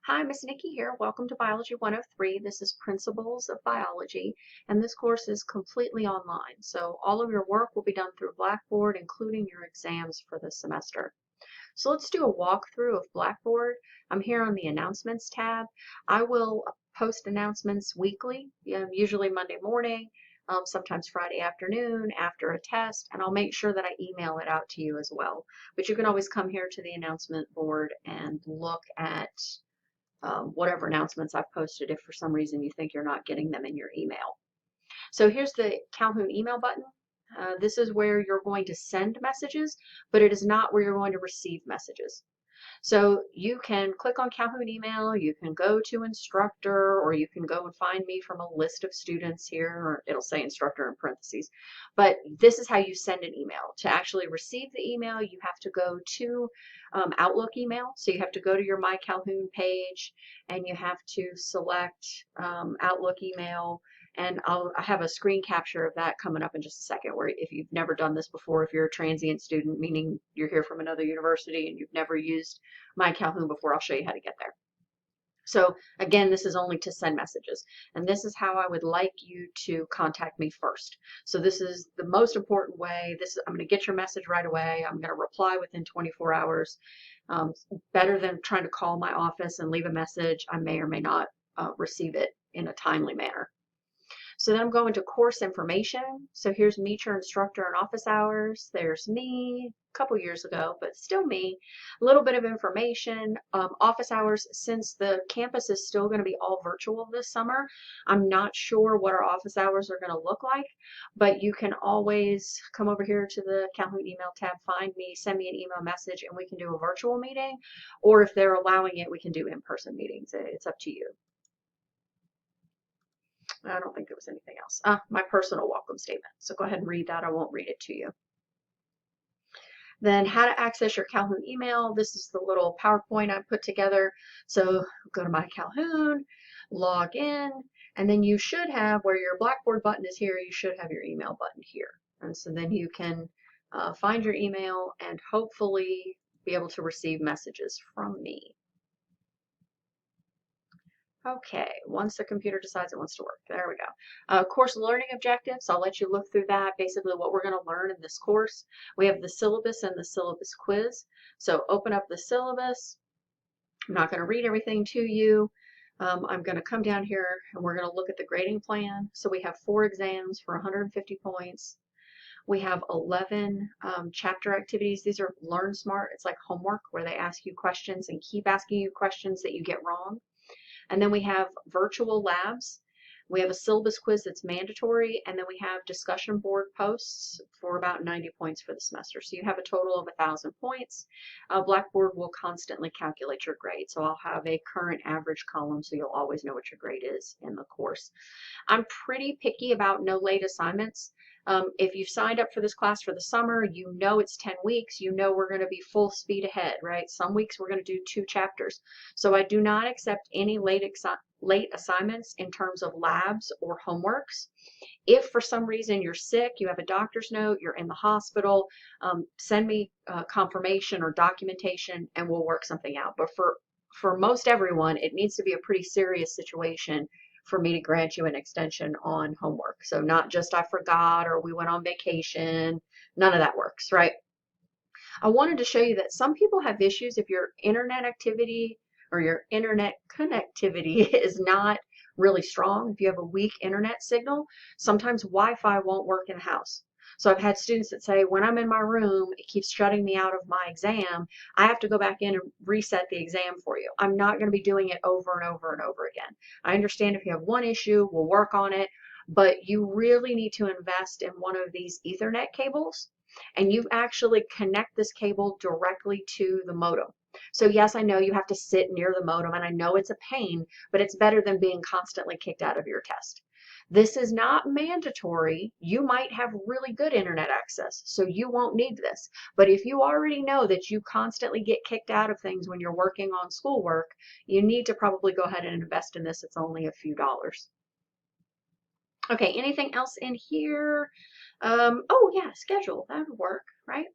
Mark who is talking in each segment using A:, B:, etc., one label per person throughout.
A: Hi, Miss Nikki here. Welcome to Biology 103. This is Principles of Biology, and this course is completely online. So all of your work will be done through Blackboard, including your exams for the semester. So let's do a walkthrough of Blackboard. I'm here on the Announcements tab. I will post announcements weekly, usually Monday morning, sometimes Friday afternoon after a test, and I'll make sure that I email it out to you as well. But you can always come here to the announcement board and look at whatever announcements I've posted if for some reason you think you're not getting them in your email. So here's the Calhoun email button. This is where you're going to send messages, but it is not where you're going to receive messages. So you can click on Calhoun email, you can go to instructor, or you can go and find me from a list of students here, or it'll say instructor in parentheses. But this is how you send an email. To actually receive the email, you have to go to Outlook email. So you have to go to your My Calhoun page and you have to select Outlook email. And I have a screen capture of that coming up in just a second, where if you've never done this before, if you're a transient student, meaning you're here from another university and you've never used My Calhoun before, I'll show you how to get there. So again, this is only to send messages. And this is how I would like you to contact me first. So this is the most important way. I'm going to get your message right away. I'm going to reply within 24 hours. Better than trying to call my office and leave a message. I may or may not receive it in a timely manner. So then I'm going to course information. So here's meet your instructor and office hours. There's me a couple years ago, but still me. A little bit of information. Office hours, since the campus is still going to be all virtual this summer, I'm not sure what our office hours are going to look like, but you can always come over here to the Calhoun email tab, find me, send me an email message, and we can do a virtual meeting, or if they're allowing it, we can do in-person meetings. It's up to you. I don't think there was anything else. My personal welcome statement. So go ahead and read that. I won't read it to you. Then how to access your Calhoun email. This is the little PowerPoint I put together. So go to My Calhoun, log in, and then you should have, where your Blackboard button is here, you should have your email button here. And so then you can find your email and hopefully be able to receive messages from me. Okay, once the computer decides it wants to work. There we go. Course learning objectives. I'll let you look through that. Basically what we're going to learn in this course. We have the syllabus and the syllabus quiz. So open up the syllabus. I'm not going to read everything to you. I'm going to come down here and we're going to look at the grading plan. So we have 4 exams for 150 points. We have 11 chapter activities. These are Learn Smart. It's like homework where they ask you questions and keep asking you questions that you get wrong. And then we have virtual labs. We have a syllabus quiz that's mandatory, and then we have discussion board posts for about 90 points for the semester. So you have a total of 1,000 points. Blackboard will constantly calculate your grade. So I'll have a current average column so you'll always know what your grade is in the course. I'm pretty picky about no late assignments. If you've signed up for this class for the summer, you know it's 10 weeks, you know we're going to be full speed ahead, right? Some weeks we're going to do 2 chapters. So I do not accept any late assignments in terms of labs or homeworks. If for some reason you're sick, you have a doctor's note, you're in the hospital, send me confirmation or documentation and we'll work something out. But for most everyone, it needs to be a pretty serious situation for me to grant you an extension on homework. So not just I forgot or we went on vacation, none of that works, right? I wanted to show you that some people have issues if your internet activity or your internet connectivity is not really strong. If you have a weak internet signal, sometimes Wi-Fi won't work in the house. So I've had students that say, when I'm in my room, it keeps shutting me out of my exam. I have to go back in and reset the exam for you. I'm not going to be doing it over and over and over again. I understand if you have one issue, we'll work on it, but you really need to invest in one of these Ethernet cables, and you actually connect this cable directly to the modem. So yes, I know you have to sit near the modem, and I know it's a pain, but it's better than being constantly kicked out of your test. This is not mandatory. You might have really good internet access, so you won't need this. But if you already know that you constantly get kicked out of things when you're working on schoolwork, you need to probably go ahead and invest in this. It's only a few dollars. Okay, anything else in here? Oh yeah, schedule, that would work, right?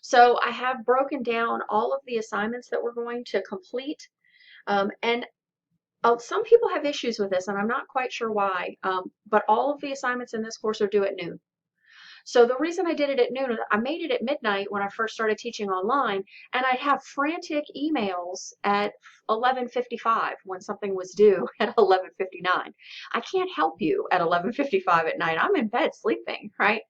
A: So I have broken down all of the assignments that we're going to complete. And some people have issues with this, and I'm not quite sure why, but all of the assignments in this course are due at noon. So the reason I did it at noon, I made it at midnight when I first started teaching online, and I'd have frantic emails at 11:55 when something was due at 11:59. I can't help you at 11:55 at night. I'm in bed sleeping, right?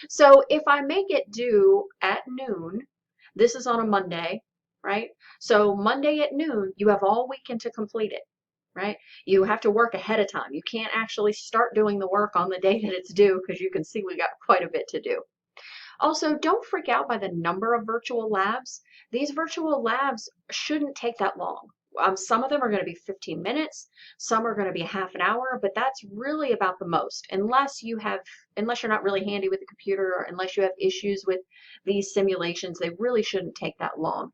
A: So if I make it due at noon, this is on a Monday, right? So Monday at noon, you have all weekend to complete it, right? You have to work ahead of time. You can't actually start doing the work on the day that it's due because you can see we got quite a bit to do. Also, don't freak out by the number of virtual labs. These virtual labs shouldn't take that long. Some of them are going to be 15 minutes, some are going to be half an hour, but that's really about the most. Unless you're not really handy with the computer, or unless you have issues with these simulations, they really shouldn't take that long.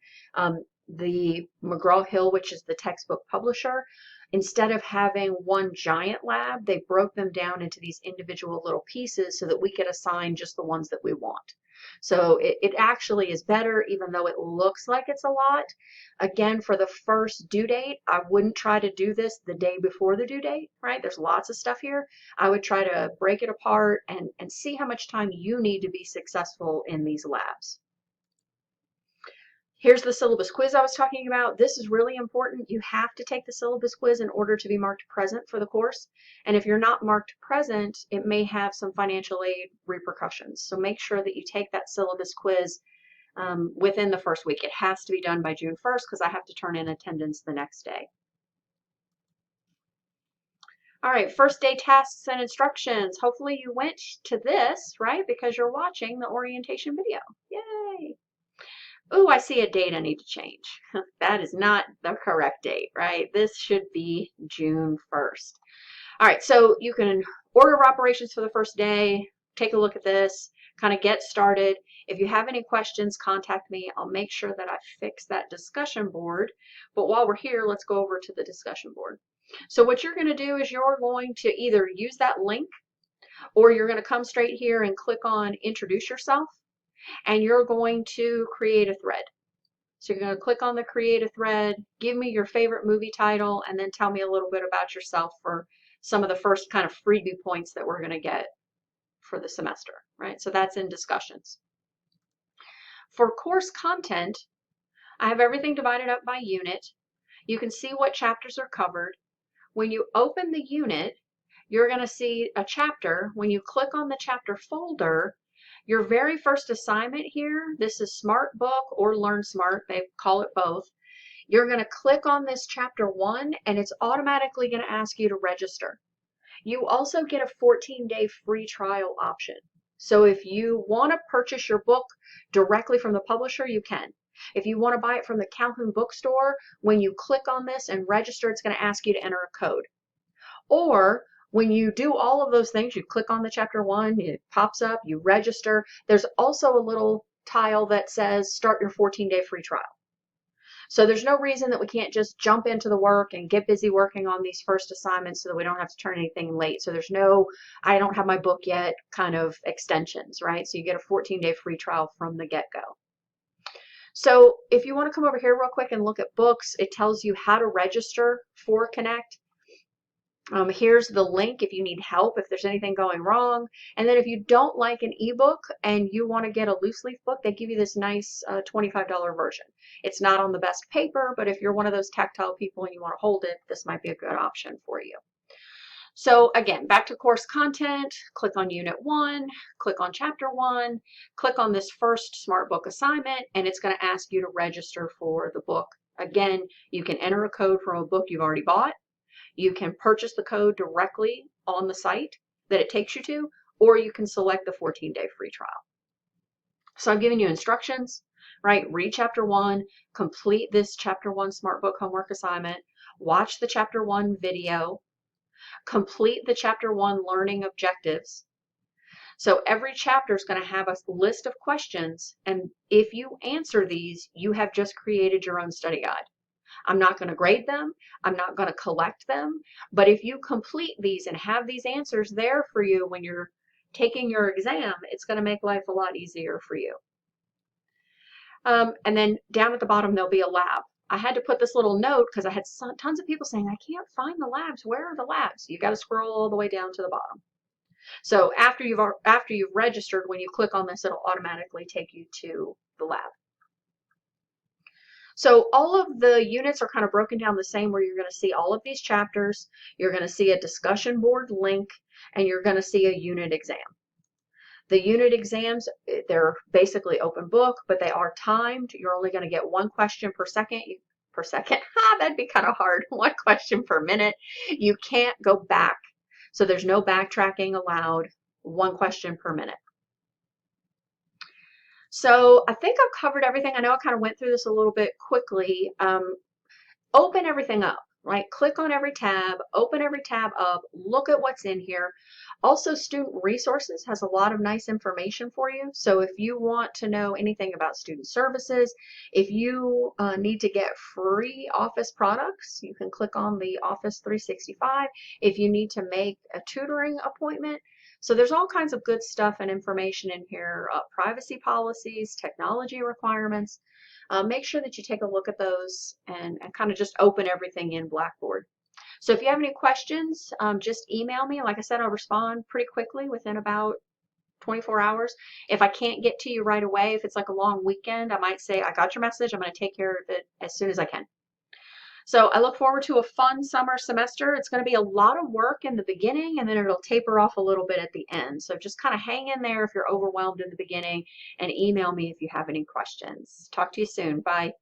A: The McGraw-Hill, which is the textbook publisher, instead of having one giant lab, they broke them down into these individual little pieces so that we could assign just the ones that we want. So it actually is better, even though it looks like it's a lot. Again, for the first due date, I wouldn't try to do this the day before the due date, right? There's lots of stuff here. I would try to break it apart and see how much time you need to be successful in these labs. Here's the syllabus quiz I was talking about. This is really important. You have to take the syllabus quiz in order to be marked present for the course. And if you're not marked present, it may have some financial aid repercussions. So make sure that you take that syllabus quiz within the first week. It has to be done by June 1st because I have to turn in attendance the next day. All right, first day tasks and instructions. Hopefully you went to this, right? Because you're watching the orientation video. Yay! Oh, I see a date I need to change. That is not the correct date, right? This should be June 1st. All right, so you can order operations for the first day, take a look at this, kind of get started. If you have any questions, contact me. I'll make sure that I fix that discussion board. But while we're here, let's go over to the discussion board. So what you're going to do is you're going to either use that link, or you're going to come straight here and click on Introduce Yourself. And you're going to create a thread. So you're going to click on the create a thread, give me your favorite movie title, and then tell me a little bit about yourself for some of the first kind of freebie points that we're going to get for the semester, right? So that's in discussions. For course content, I have everything divided up by unit. You can see what chapters are covered. When you open the unit, you're going to see a chapter. When you click on the chapter folder, your very first assignment here, this is Smart Book or Learn Smart, they call it both. You're going to click on this chapter 1 and it's automatically going to ask you to register. You also get a 14-day free trial option. So if you want to purchase your book directly from the publisher, you can. If you want to buy it from the Calhoun bookstore, when you click on this and register, it's going to ask you to enter a code. Or when you do all of those things, you click on the chapter 1, it pops up, you register. There's also a little tile that says start your 14-day free trial. So there's no reason that we can't just jump into the work and get busy working on these first assignments so that we don't have to turn anything late. So there's no, I don't have my book yet kind of extensions, right? So you get a 14-day free trial from the get-go. So if you want to come over here real quick and look at books, it tells you how to register for Connect. Here's the link if you need help, if there's anything going wrong. And then if you don't like an ebook and you want to get a loose leaf book, they give you this nice $25 version. It's not on the best paper, but if you're one of those tactile people and you want to hold it, this might be a good option for you. So again, back to course content, click on Unit 1, click on Chapter 1, click on this first Smart Book assignment, and it's going to ask you to register for the book. Again, you can enter a code from a book you've already bought. You can purchase the code directly on the site that it takes you to, or you can select the 14-day free trial. So I've given you instructions, right? Read Chapter 1, complete this Chapter 1 Smart Book homework assignment, watch the Chapter 1 video, complete the Chapter 1 learning objectives. So every chapter is going to have a list of questions, and if you answer these, you have just created your own study guide. I'm not going to grade them. I'm not going to collect them. But if you complete these and have these answers there for you when you're taking your exam, it's going to make life a lot easier for you. And then down at the bottom, there'll be a lab. I had to put this little note because I had tons of people saying, I can't find the labs. Where are the labs? You got to scroll all the way down to the bottom. So after you've registered, when you click on this, it'll automatically take you to the lab. So all of the units are kind of broken down the same, where you're going to see all of these chapters, you're going to see a discussion board link, and you're going to see a unit exam. The unit exams, they're basically open book, but they are timed. You're only going to get one question per second. That'd be kind of hard. One question per minute. You can't go back. So there's no backtracking allowed. One question per minute. So I think I've covered everything. I know I kind of went through this a little bit quickly. Open everything up, right? Click on every tab, open every tab up, look at what's in here. Also, Student Resources has a lot of nice information for you. So if you want to know anything about student services, if you need to get free Office products, you can click on the Office 365. If you need to make a tutoring appointment, so there's all kinds of good stuff and information in here, privacy policies, technology requirements. Make sure that you take a look at those and kind of just open everything in Blackboard. So if you have any questions, just email me. Like I said, I'll respond pretty quickly within about 24 hours. If I can't get to you right away, if it's like a long weekend, I might say, I got your message. I'm going to take care of it as soon as I can. So I look forward to a fun summer semester. It's going to be a lot of work in the beginning, and then it'll taper off a little bit at the end. So just kind of hang in there if you're overwhelmed in the beginning, and email me if you have any questions. Talk to you soon. Bye.